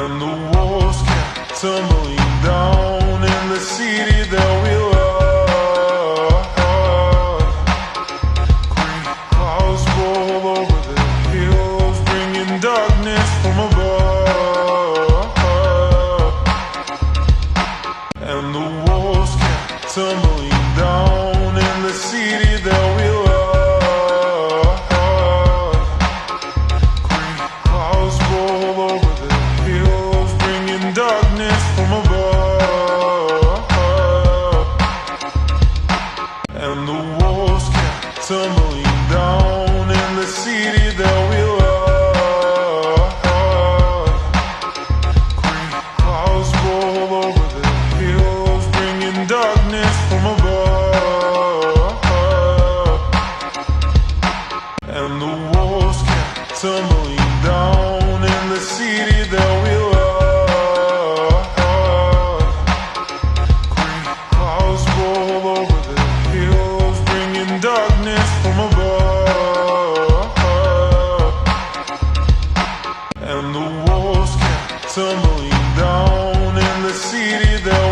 and the walls kept tumbling down in the city that we love. Gray clouds roll over the hills, bringing darkness from above, and the walls kept tumbling down in the city that we love. Gray clouds roll over the hills, bringing darkness from above, and the walls kept tumbling down in the city that we love. Gray clouds roll over the hills, bringing darkness from above, and the walls kept tumbling down in the city that we love. Gray clouds roll over the hills, bringing darkness from above, and the walls kept tumbling down in the city that